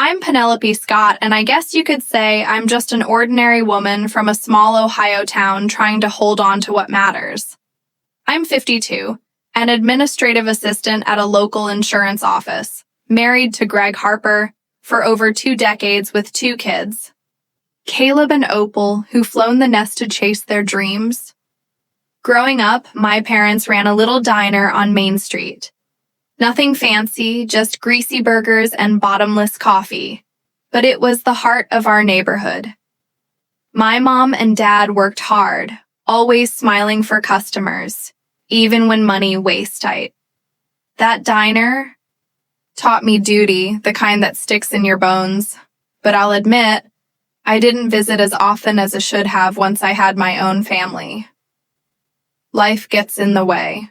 I'm Penelope Scott, and I guess you could say I'm just an ordinary woman from a small Ohio town trying to hold on to what matters. I'm 52, an administrative assistant at a local insurance office, married to Greg Harper for over 2 decades with 2 kids. Caleb and Opal, who've flown the nest to chase their dreams. Growing up, my parents ran a little diner on Main Street. Nothing fancy, just greasy burgers and bottomless coffee. But it was the heart of our neighborhood. My mom and dad worked hard, always smiling for customers, even when money waist tight. That diner taught me duty, the kind that sticks in your bones. But I'll admit, I didn't visit as often as I should have once I had my own family. Life gets in the way.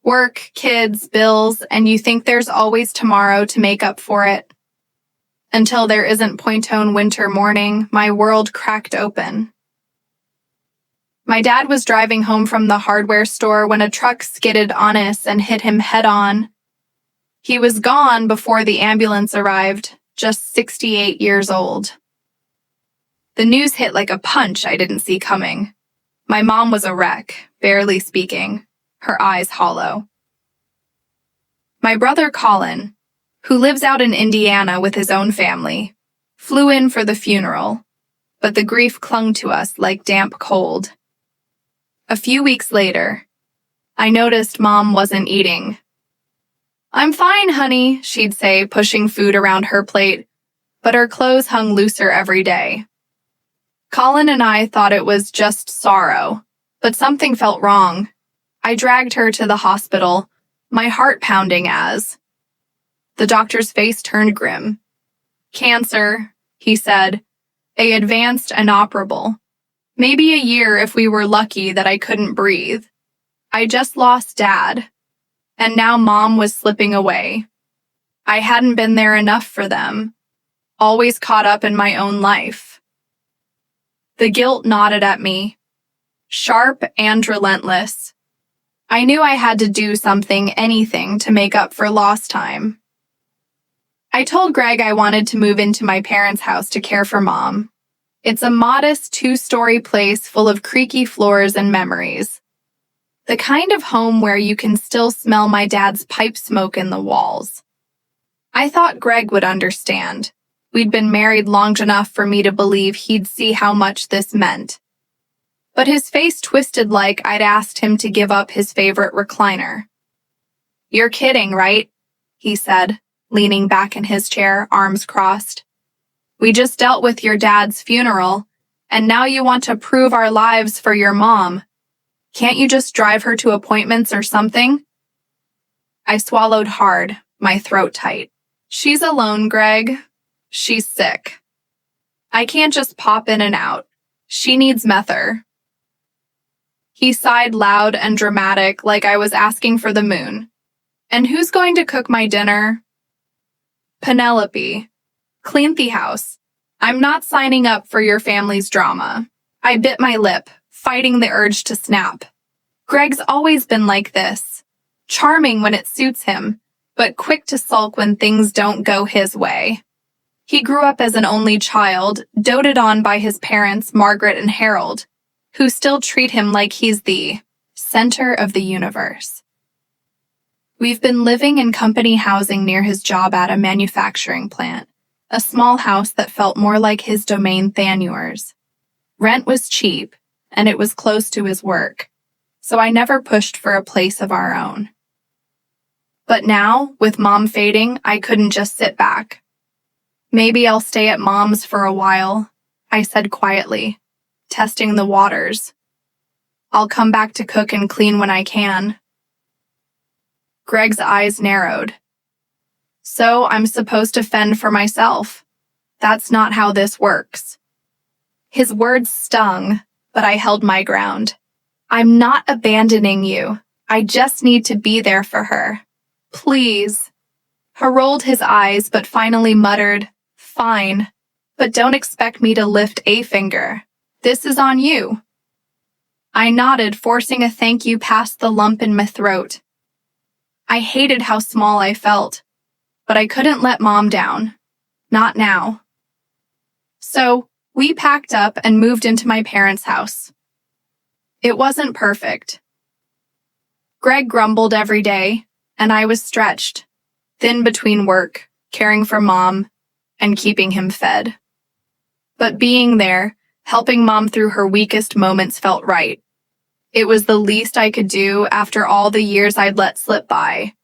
Work, kids, bills, and you think there's always tomorrow to make up for it. Until there isn't Pointone winter morning, my world cracked open. My dad was driving home from the hardware store when a truck skidded on us and hit him head-on. He was gone before the ambulance arrived, just 68 years old. The news hit like a punch I didn't see coming. My mom was a wreck, barely speaking, her eyes hollow. My brother Colin, who lives out in Indiana with his own family, flew in for the funeral, but the grief clung to us like damp cold. A few weeks later, I noticed Mom wasn't eating. "I'm fine, honey," she'd say, pushing food around her plate, but her clothes hung looser every day. Colin and I thought it was just sorrow, but something felt wrong. I dragged her to the hospital, my heart pounding as. The doctor's face turned grim. "Cancer," he said, "advanced inoperable. Maybe a year if we were lucky that I couldn't breathe." I just lost Dad, and now Mom was slipping away. I hadn't been there enough for them, always caught up in my own life. The guilt gnawed at me, sharp and relentless. I knew I had to do something, anything, to make up for lost time. I told Greg I wanted to move into my parents' house to care for Mom. It's a modest 2-story place full of creaky floors and memories. The kind of home where you can still smell my dad's pipe smoke in the walls. I thought Greg would understand. We'd been married long enough for me to believe he'd see how much this meant. But his face twisted like I'd asked him to give up his favorite recliner. "You're kidding, right?" he said, leaning back in his chair, arms crossed. "We just dealt with your dad's funeral, and now you want to prove our lives for your mom. Can't you just drive her to appointments or something?" I swallowed hard, my throat tight. "She's alone, Greg. She's sick. I can't just pop in and out. She needs Mether." He sighed loud and dramatic like I was asking for the moon. "And who's going to cook my dinner?" "Penelope. Clean the house. I'm not signing up for your family's drama." I bit my lip, fighting the urge to snap. Greg's always been like this. Charming when it suits him, but quick to sulk when things don't go his way. He grew up as an only child, doted on by his parents, Margaret and Harold, who still treat him like he's the center of the universe. We've been living in company housing near his job at a manufacturing plant, a small house that felt more like his domain than yours. Rent was cheap, and it was close to his work, so I never pushed for a place of our own. But now, with Mom fading, I couldn't just sit back. "Maybe I'll stay at Mom's for a while," I said quietly, testing the waters. "I'll come back to cook and clean when I can." Greg's eyes narrowed. "So I'm supposed to fend for myself. That's not how this works." His words stung, but I held my ground. "I'm not abandoning you. I just need to be there for her. Please." He rolled his eyes, but finally muttered, "Fine, but don't expect me to lift a finger. This is on you." I nodded, forcing a thank you past the lump in my throat. I hated how small I felt, but I couldn't let Mom down. Not now. So, we packed up and moved into my parents' house. It wasn't perfect. Greg grumbled every day, and I was stretched, thin between work, caring for Mom, and keeping him fed. But being there, helping Mom through her weakest moments felt right. It was the least I could do after all the years I'd let slip by.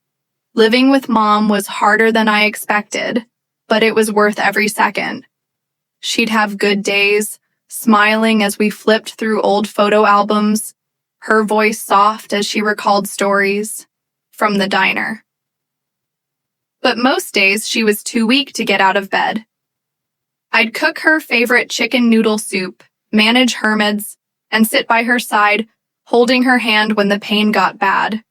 Living with Mom was harder than I expected, but it was worth every second. She'd have good days, smiling as we flipped through old photo albums, her voice soft as she recalled stories from the diner. But most days she was too weak to get out of bed. I'd cook her favorite chicken noodle soup, manage her meds, and sit by her side, holding her hand when the pain got bad.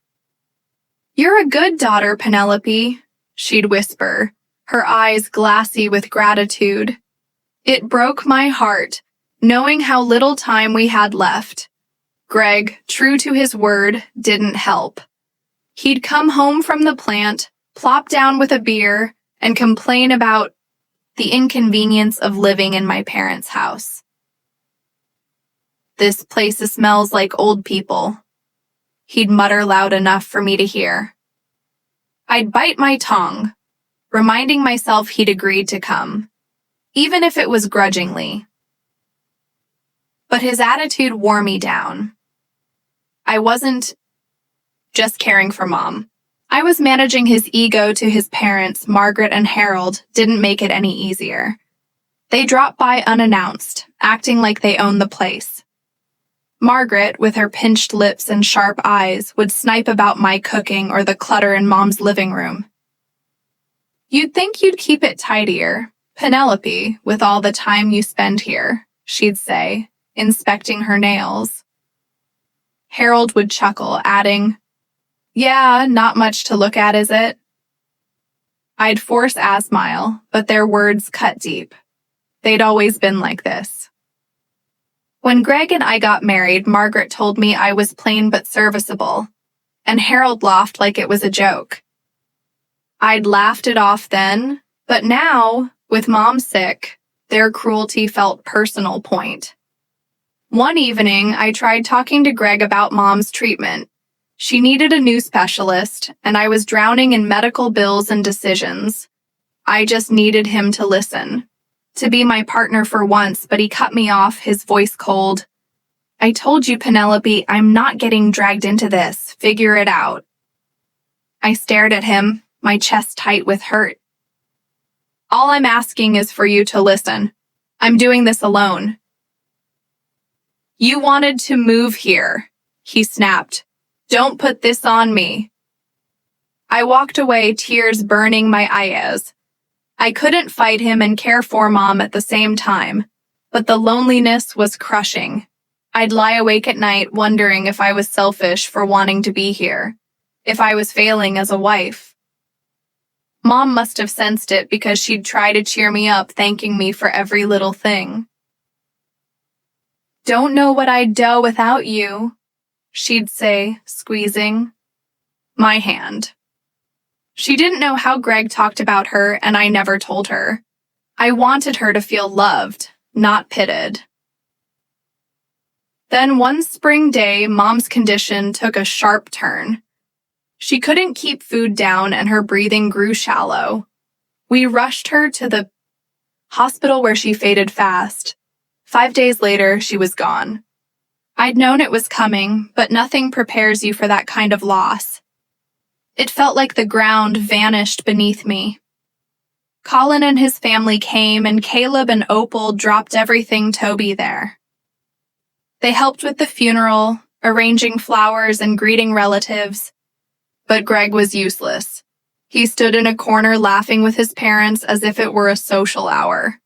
"You're a good daughter, Penelope," she'd whisper, her eyes glassy with gratitude. It broke my heart, knowing how little time we had left. Greg, true to his word, didn't help. He'd come home from the plant, plop down with a beer, and complain about the inconvenience of living in my parents' house. "This place smells like old people," he'd mutter loud enough for me to hear. I'd bite my tongue, reminding myself he'd agreed to come, even if it was grudgingly. But his attitude wore me down. I wasn't just caring for Mom. I was managing his ego to his parents. Margaret and Harold didn't make it any easier. They dropped by unannounced, acting like they owned the place. Margaret, with her pinched lips and sharp eyes, would snipe about my cooking or the clutter in Mom's living room. "You'd think you'd keep it tidier, Penelope, with all the time you spend here," she'd say, inspecting her nails. Harold would chuckle, adding, "Yeah, not much to look at, is it?" I'd force a smile, but their words cut deep. They'd always been like this. When Greg and I got married, Margaret told me I was plain but serviceable, and Harold laughed like it was a joke. I'd laughed it off then, but now, with Mom sick, their cruelty felt personal point. One evening, I tried talking to Greg about Mom's treatment. She needed a new specialist, and I was drowning in medical bills and decisions. I just needed him to listen, to be my partner for once, but he cut me off, his voice cold. "I told you, Penelope, I'm not getting dragged into this. Figure it out." I stared at him, my chest tight with hurt. "All I'm asking is for you to listen. I'm doing this alone." "You wanted to move here," he snapped. "Don't put this on me." I walked away, tears burning my eyes. I couldn't fight him and care for Mom at the same time, but the loneliness was crushing. I'd lie awake at night wondering if I was selfish for wanting to be here, if I was failing as a wife. Mom must have sensed it because she'd try to cheer me up, thanking me for every little thing. "Don't know what I'd do without you," she'd say, squeezing my hand. She didn't know how Greg talked about her, and I never told her. I wanted her to feel loved, not pitted. Then one spring day, Mom's condition took a sharp turn. She couldn't keep food down, and her breathing grew shallow. We rushed her to the hospital where she faded fast. 5 days later, she was gone. I'd known it was coming, but nothing prepares you for that kind of loss. It felt like the ground vanished beneath me. Colin and his family came, and Caleb and Opal dropped everything to be there. They helped with the funeral, arranging flowers and greeting relatives. But Greg was useless. He stood in a corner laughing with his parents as if it were a social hour.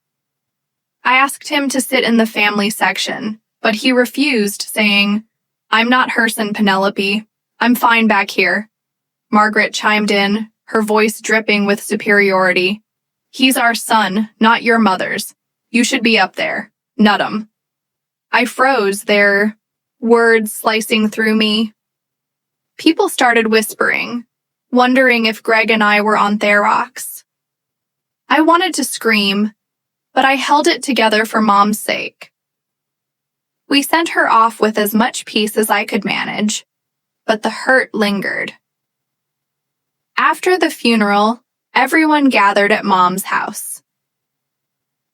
I asked him to sit in the family section, but he refused, saying, "I'm not Herson, Penelope. I'm fine back here." Margaret chimed in, her voice dripping with superiority. "He's our son, not your mother's. You should be up there. Nut 'em." I froze, their words slicing through me. People started whispering, wondering if Greg and I were on Therox. I wanted to scream, but I held it together for Mom's sake. We sent her off with as much peace as I could manage, but the hurt lingered. After the funeral, everyone gathered at Mom's house.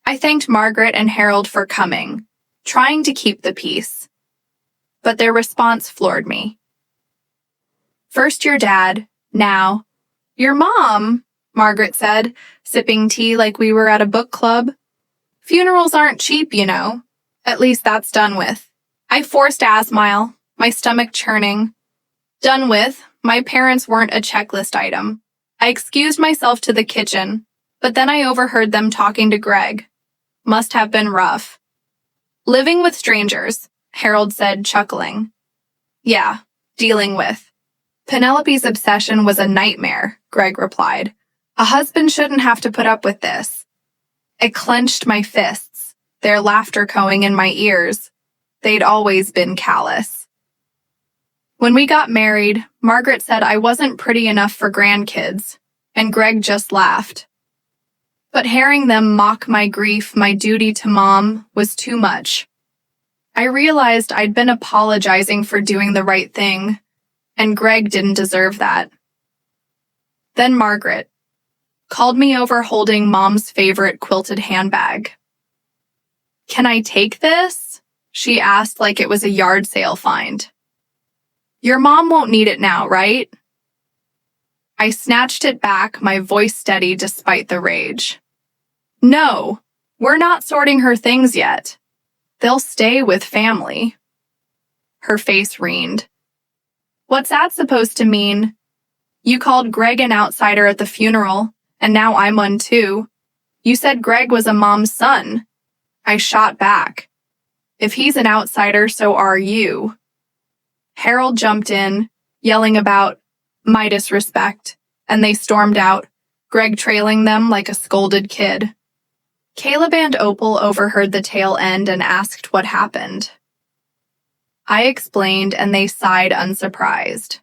I thanked Margaret and Harold for coming, trying to keep the peace. But their response floored me. First your dad, now your mom, Margaret said, sipping tea like we were at a book club. Funerals aren't cheap, you know. At least that's done with. I forced a smile, my stomach churning. Done with, my parents weren't a checklist item. I excused myself to the kitchen, but then I overheard them talking to Greg. Must have been rough. Living with strangers, Harold said, chuckling. Yeah, dealing with. Penelope's obsession was a nightmare, Greg replied. A husband shouldn't have to put up with this. I clenched my fists, their laughter going in my ears. They'd always been callous. When we got married, Margaret said I wasn't pretty enough for grandkids, and Greg just laughed. But hearing them mock my grief, my duty to Mom, was too much. I realized I'd been apologizing for doing the right thing, and Greg didn't deserve that. Then Margaret called me over holding Mom's favorite quilted handbag. Can I take this? She asked like it was a yard sale find. Your mom won't need it now, right? I snatched it back, my voice steady despite the rage. No, we're not sorting her things yet. They'll stay with family. Her face reened. What's that supposed to mean? You called Greg an outsider at the funeral, and now I'm one too. You said Greg was a mom's son. I shot back. If he's an outsider, so are you. Harold jumped in, yelling about my disrespect, and they stormed out, Greg trailing them like a scolded kid. Caleb and Opal overheard the tail end and asked what happened. I explained, and they sighed unsurprised.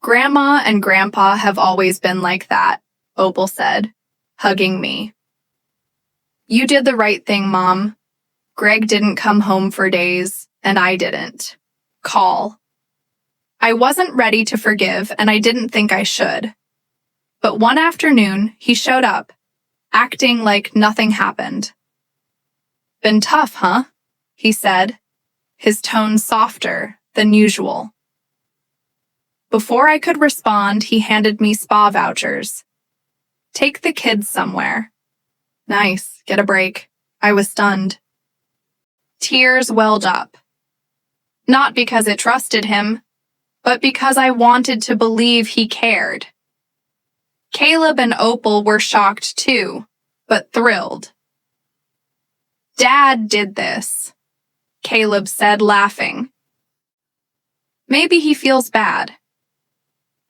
Grandma and Grandpa have always been like that, Opal said, hugging me. You did the right thing, Mom. Greg didn't come home for days, and I didn't. Call. I wasn't ready to forgive, and I didn't think I should. But one afternoon, he showed up, acting like nothing happened. Been tough, huh? He said, his tone softer than usual. Before I could respond, he handed me spa vouchers. Take the kids somewhere. Nice, get a break. I was stunned. Tears welled up. Not because it trusted him, but because I wanted to believe he cared. Caleb and Opal were shocked too, but thrilled. Dad did this, Caleb said, laughing. Maybe he feels bad.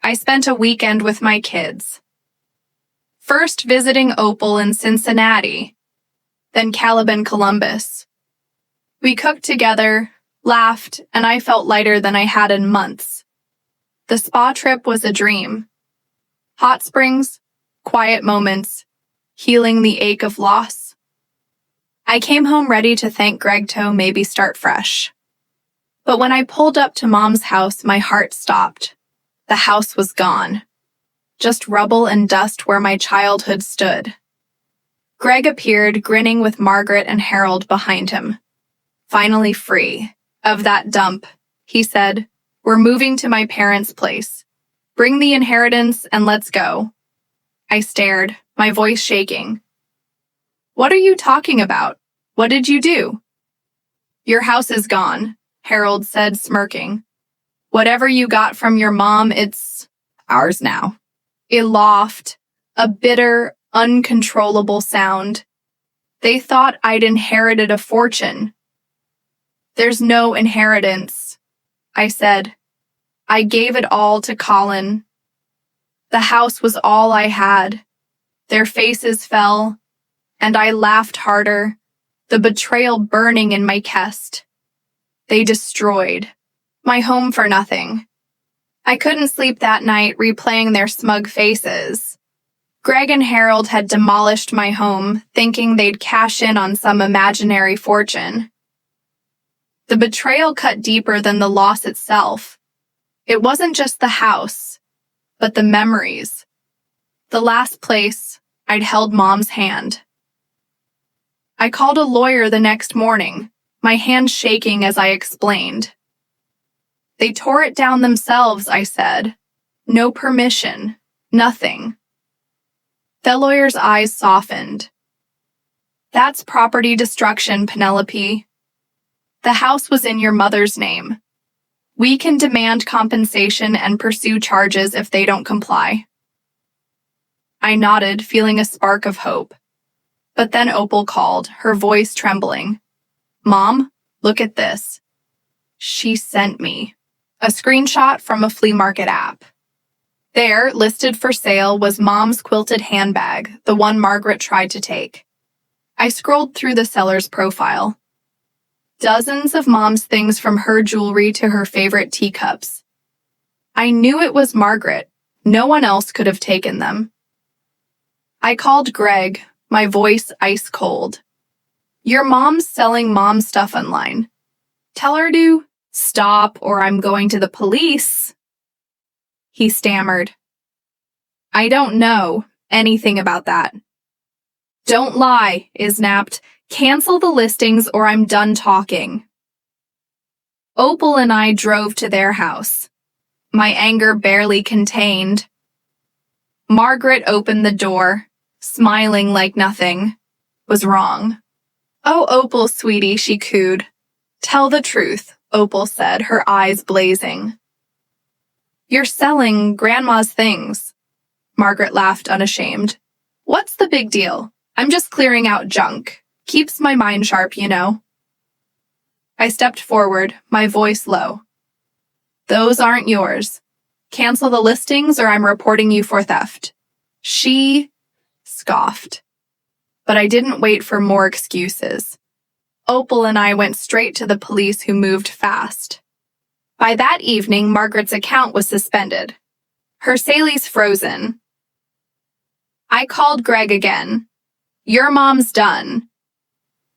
I spent a weekend with my kids. First visiting Opal in Cincinnati, then Caleb in Columbus. We cooked together, laughed, and I felt lighter than I had in months. The spa trip was a dream. Hot springs, quiet moments, healing the ache of loss. I came home ready to thank Greg to maybe start fresh. But when I pulled up to Mom's house, my heart stopped. The house was gone. Just rubble and dust where my childhood stood. Greg appeared, grinning with Margaret and Harold behind him. Finally free of that dump, he said, we're moving to my parents' place. Bring the inheritance and let's go. I stared, my voice shaking. What are you talking about? What did you do? Your house is gone, Harold said, smirking. Whatever you got from your mom, it's ours now. It laughed, a bitter, uncontrollable sound. They thought I'd inherited a fortune. There's no inheritance, I said. I gave it all to Colin. The house was all I had. Their faces fell, and I laughed harder, the betrayal burning in my chest. They destroyed my home for nothing. I couldn't sleep that night replaying their smug faces. Greg and Harold had demolished my home, thinking they'd cash in on some imaginary fortune. The betrayal cut deeper than the loss itself. It wasn't just the house, but the memories. The last place I'd held Mom's hand. I called a lawyer the next morning, my hand shaking as I explained. They tore it down themselves, I said. No permission, nothing. The lawyer's eyes softened. That's property destruction, Penelope. The house was in your mother's name. We can demand compensation and pursue charges if they don't comply. I nodded, feeling a spark of hope. But then Opal called, her voice trembling. Mom, look at this. She sent me a screenshot from a flea market app. There, listed for sale, was Mom's quilted handbag, the one Margaret tried to take. I scrolled through the seller's profile. Dozens of Mom's things from her jewelry to her favorite teacups. I knew it was Margaret. No one else could have taken them. I called Greg, my voice ice cold. Your mom's selling Mom's stuff online. Tell her to stop or I'm going to the police. He stammered. I don't know anything about that. Don't lie, I snapped. Cancel the listings or I'm done talking. Opal and I drove to their house. My anger barely contained. Margaret opened the door, smiling like nothing was wrong. Oh, Opal, sweetie, she cooed. Tell the truth, Opal said, her eyes blazing. You're selling Grandma's things. Margaret laughed unashamed. What's the big deal? I'm just clearing out junk. Keeps my mind sharp, you know. I stepped forward, my voice low. Those aren't yours. Cancel the listings or I'm reporting you for theft. She scoffed. But I didn't wait for more excuses. Opal and I went straight to the police, who moved fast. By that evening, Margaret's account was suspended. Her Sally's frozen. I called Greg again. Your mom's done.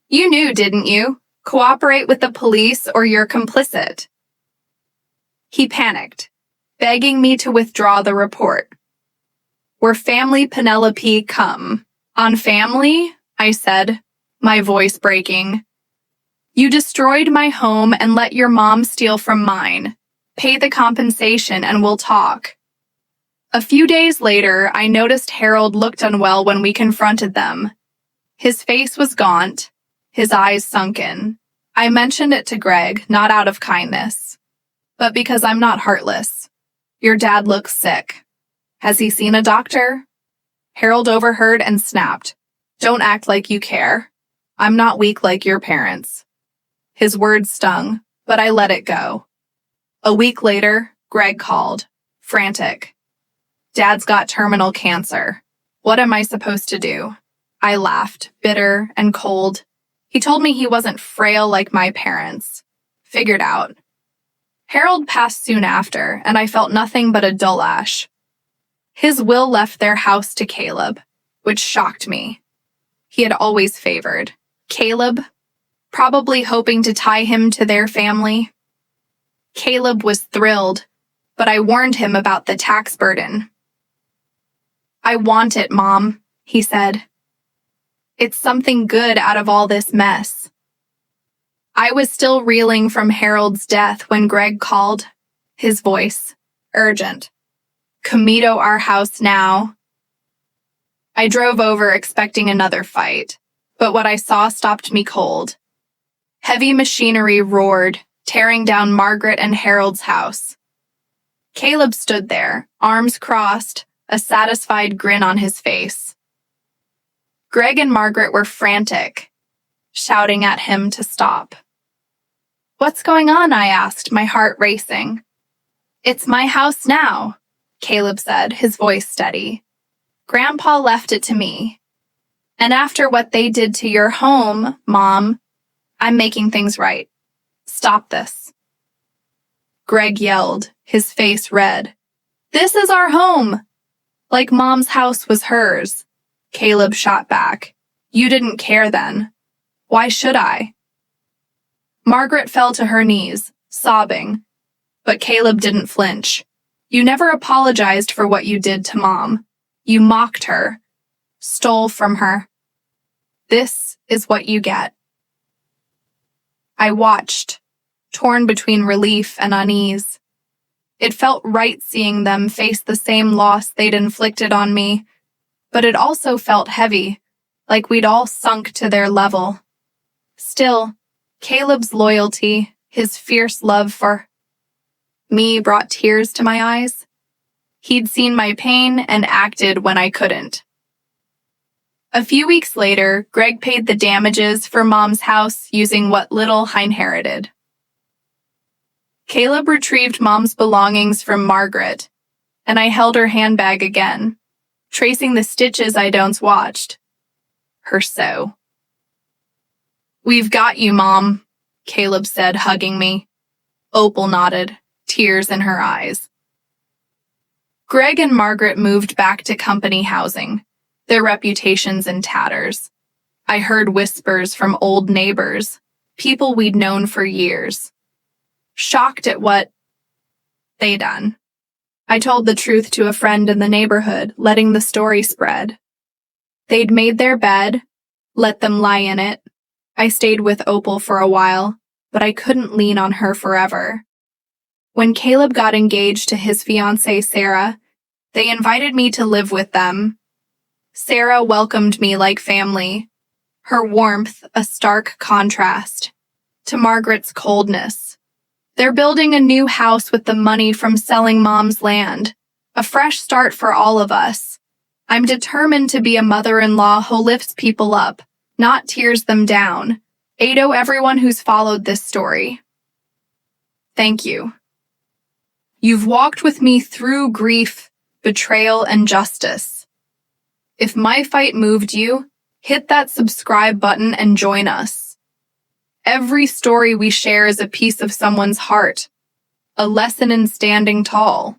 You knew, didn't you? Cooperate with the police or you're complicit. He panicked, begging me to withdraw the report. We're family, Penelope, come. On family? I said, my voice breaking. You destroyed my home and let your mom steal from mine. Pay the compensation and we'll talk. A few days later, I noticed Harold looked unwell when we confronted them. His face was gaunt, his eyes sunken. I mentioned it to Greg, not out of kindness, but because I'm not heartless. Your dad looks sick. Has he seen a doctor? Harold overheard and snapped. Don't act like you care. I'm not weak like your parents. His words stung, but I let it go. A week later, Greg called, frantic. Dad's got terminal cancer. What am I supposed to do? I laughed, bitter and cold. He told me he wasn't frail like my parents. Figured out. Harold passed soon after, and I felt nothing but a dull ash. His will left their house to Caleb, which shocked me. He had always favored Caleb, probably hoping to tie him to their family. Caleb was thrilled, but I warned him about the tax burden. I want it, Mom, he said. It's something good out of all this mess. I was still reeling from Harold's death when Greg called, his voice urgent. Comito our house now. I drove over expecting another fight, but what I saw stopped me cold. Heavy machinery roared, tearing down Margaret and Harold's house. Caleb stood there, arms crossed, a satisfied grin on his face. Greg and Margaret were frantic, shouting at him to stop. What's going on? I asked, my heart racing. It's my house now, Caleb said, his voice steady. Grandpa left it to me. And after what they did to your home, Mom, I'm making things right. Stop this. Greg yelled, his face red. This is our home. Like Mom's house was hers. Caleb shot back. You didn't care then. Why should I? Margaret fell to her knees, sobbing. But Caleb didn't flinch. You never apologized for what you did to Mom. You mocked her. Stole from her. This is what you get. I watched, torn between relief and unease. It felt right seeing them face the same loss they'd inflicted on me, but it also felt heavy, like we'd all sunk to their level. Still, Caleb's loyalty, his fierce love for me brought tears to my eyes. He'd seen my pain and acted when I couldn't. A few weeks later, Greg paid the damages for Mom's house using what little I inherited. Caleb retrieved Mom's belongings from Margaret, and I held her handbag again, tracing the stitches I'd once watched. Her sew. We've got you, Mom, Caleb said, hugging me. Opal nodded, tears in her eyes. Greg and Margaret moved back to company housing, their reputations in tatters. I heard whispers from old neighbors, people we'd known for years. Shocked at what they'd done, I told the truth to a friend in the neighborhood, letting the story spread. They'd made their bed, let them lie in it. I stayed with Opal for a while, but I couldn't lean on her forever. When Caleb got engaged to his fiancée, Sarah, they invited me to live with them. Sarah welcomed me like family, her warmth a stark contrast to Margaret's coldness. They're building a new house with the money from selling Mom's land, a fresh start for all of us. I'm determined to be a mother-in-law who lifts people up, not tears them down. Ado everyone who's followed this story. Thank you. You've walked with me through grief, betrayal, and justice. If my fight moved you, hit that subscribe button and join us. Every story we share is a piece of someone's heart, a lesson in standing tall.